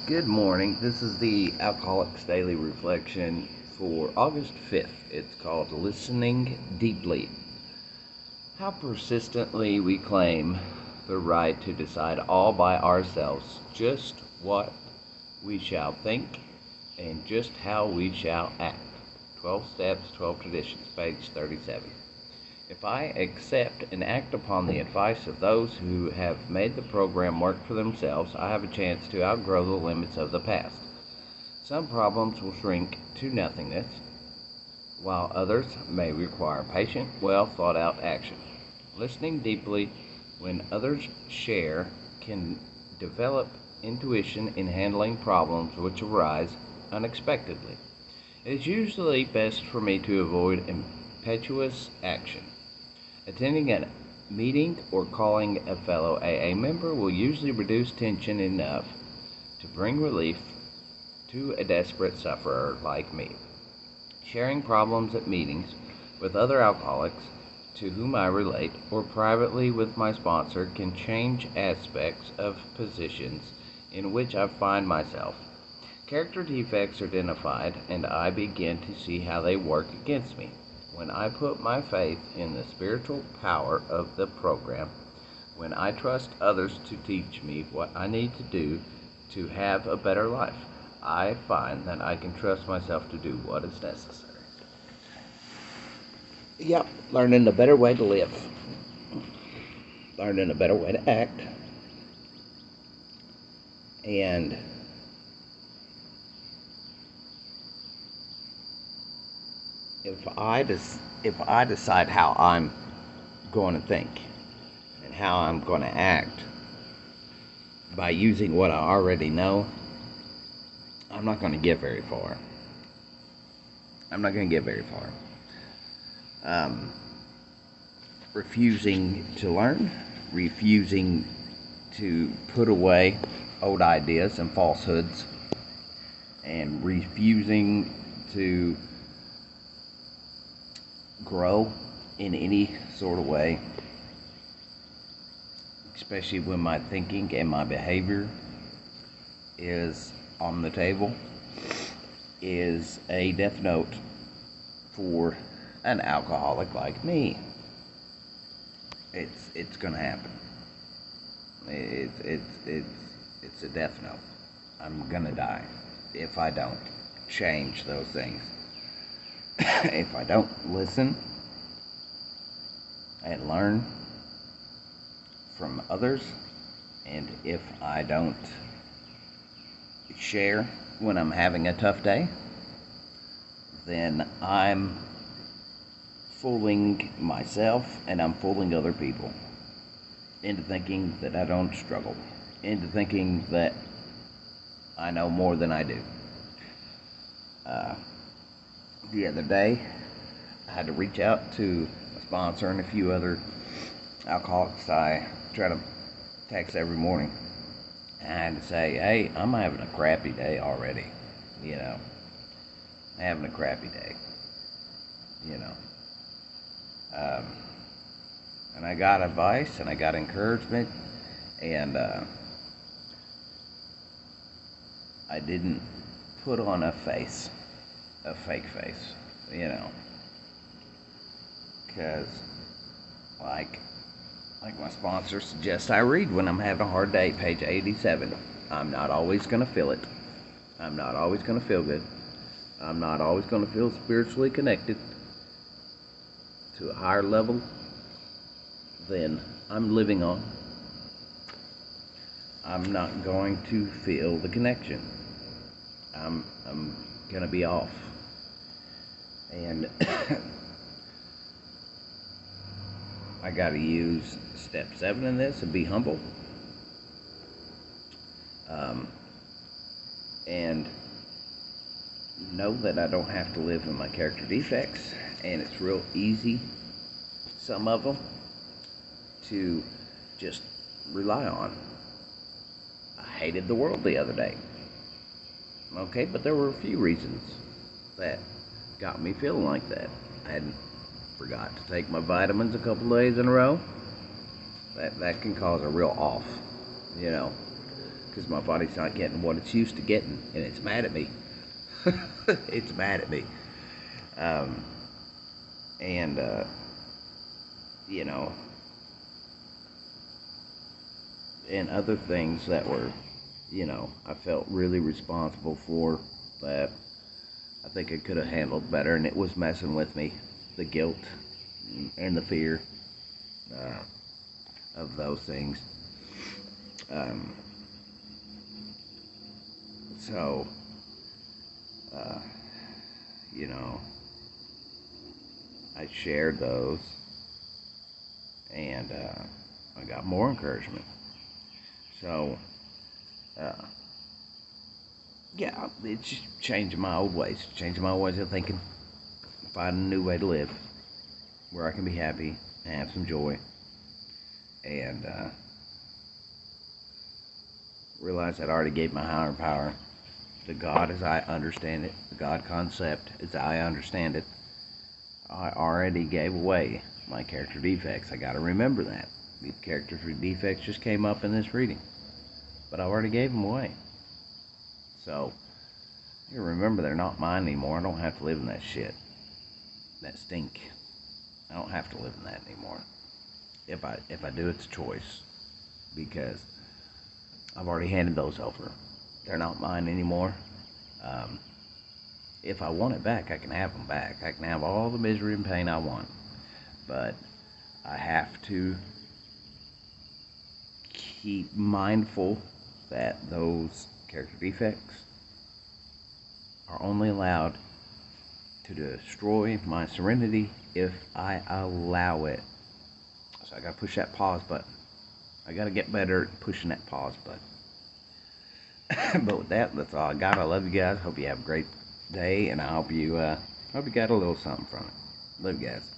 Good morning. This is the Alcoholics Daily Reflection for August 5th. It's called Listening Deeply. How persistently we claim the right to decide all by ourselves just what we shall think and just how we shall act. 12 Steps, 12 Traditions, page 37. If I accept and act upon the advice of those who have made the program work for themselves, I have a chance to outgrow the limits of the past. Some problems will shrink to nothingness, while others may require patient, well thought out action. Listening deeply when others share can develop intuition in handling problems which arise unexpectedly. It is usually best for me to avoid impetuous action. Attending a meeting or calling a fellow AA member will usually reduce tension enough to bring relief to a desperate sufferer like me. Sharing problems at meetings with other alcoholics to whom I relate or privately with my sponsor can change aspects of positions in which I find myself. Character defects are identified, and I begin to see how they work against me. When I put my faith in the spiritual power of the program, when I trust others to teach me what I need to do to have a better life, I find that I can trust myself to do what is necessary. Yep, learning a better way to live, learning a better way to act, and if I decide how I'm going to think and how I'm going to act by using what I already know, I'm not going to get very far. I'm not going to get very far. Refusing to learn, refusing to put away old ideas and falsehoods, and refusing to grow in any sort of way, especially when my thinking and my behavior is on the table, is a death note for an alcoholic like me. It's gonna happen. It's a death note. I'm gonna die if I don't change those things. If I don't listen and learn from others, and if I don't share when I'm having a tough day, then I'm fooling myself and I'm fooling other people into thinking that I don't struggle, into thinking that I know more than I do. The other day, I had to reach out to a sponsor and a few other alcoholics I try to text every morning. And I had to say, hey, I'm having a crappy day already. I'm having a crappy day. And I got advice and I got encouragement, and I didn't put on a fake face, because like my sponsor suggests I read when I'm having a hard day, page 87. I'm not always going to feel it. I'm not always going to feel good. I'm not always going to feel spiritually connected to a higher level than I'm living on. I'm not going to feel the connection. I'm going to be off. And I got to use step 7 in this and be humble. And know that I don't have to live in my character defects, and it's real easy, some of them, to just rely on. I hated the world the other day. Okay, but there were a few reasons that got me feeling like that. I hadn't forgot to take my vitamins a couple days in a row. That can cause a real off, because because my body's not getting what it's used to getting, and it's mad at me. It's mad at me. Um, and, you know, and other things that were, I felt really responsible for that I think I could have handled better, and it was messing with me. The guilt and the fear uh, of those things. Um, so, uh, you know, I shared those, and I got more encouragement. So, uh, yeah, it's just changing my old ways, changing my ways of thinking, finding a new way to live where I can be happy and have some joy, and realize that I already gave my higher power, the God as I understand it, the God concept as I understand it. I already gave away my character defects. I got to remember that. The character defects just came up in this reading, but I already gave them away. So, you remember they're not mine anymore. I don't have to live in that shit. That stink. I don't have to live in that anymore. If I do, it's a choice, because I've already handed those over. They're not mine anymore. Um, if I want it back, I can have them back. I can have all the misery and pain I want, but I have to keep mindful that those character defects are only allowed to destroy my serenity if I allow it. So I gotta push that pause button. I gotta get better at pushing that pause button. But with that, that's all I got. I love you guys. Hope you have a great day, and I hope you got a little something from it. Love you guys.